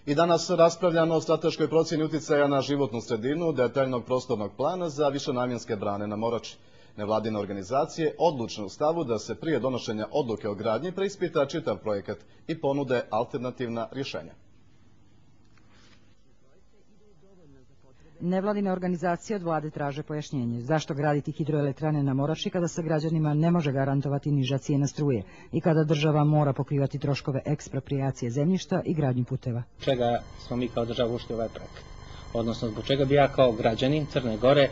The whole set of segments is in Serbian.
I danas raspravljamo o strateškoj procjeni uticaja na životnu sredinu, detaljnog prostornog plana za višenamjenske brane na Morači. Nevladine organizacije odlučne u stavu da se prije donošenja odluke o gradnji preispita čitav projekat i ponude alternativna rješenja. Nevladine organizacije od vlade traže pojašnjenje zašto graditi hidroelektrane na Morači kada se građanima ne može garantovati niža cijena struje i kada država mora pokrivati troškove eksproprijacije zemljišta i gradnju puteva. Čega smo mi kao država ušli u ovaj projekat? Odnosno, zbog čega bi ja kao građanin Crne Gore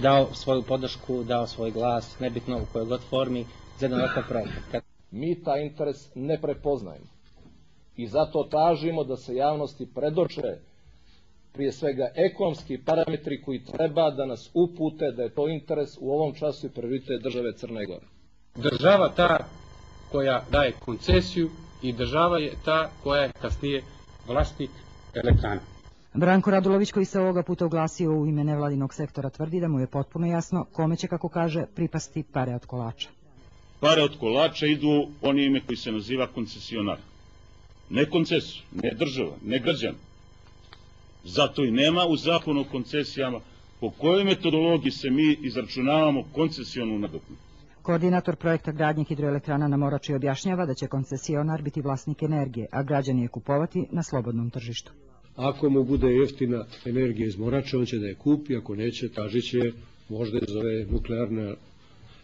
dao svoju podršku, dao svoj glas, nebitno u kojoj god formi, za jedan ovakav projekat. Mi taj interes ne prepoznajemo i zato tražimo da se javnosti predoče prije svega ekonomski parametri koji treba da nas upute da je to interes u ovom času i prioritet države Crne Gore. Država ta koja daje koncesiju i država je ta koja je kasnije vlasnik elektrana. Branko Radulović, koji se ovoga puta oglasio u ime nevladinog sektora, tvrdi da mu je potpuno jasno kome će, kako kaže, pripasti pare od kolača. Pare od kolača idu onime koji se naziva koncesionar. Ne koncesiju, ne država, ne građan. Zato i nema u zakonu o koncesijama po kojoj metodologiji se mi izračunavamo koncesionu nadoknadu. Koordinator projekta gradnje hidroelektrana na Morači objašnjava da će koncesionar biti vlasnik energije, a građani je kupovati na slobodnom tržištu. Ako mu bude jeftina energija iz Morača, on će da je kupi, ako neće, tražit će možda iz ove nuklearne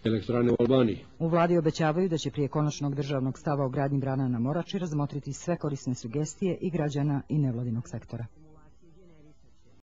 elektrane u Albaniji. U vladi obećavaju da će prije konačnog državnog stava o gradnji brana na Morači razmotriti sve korisne sugestije i građana i nevladinog sektora.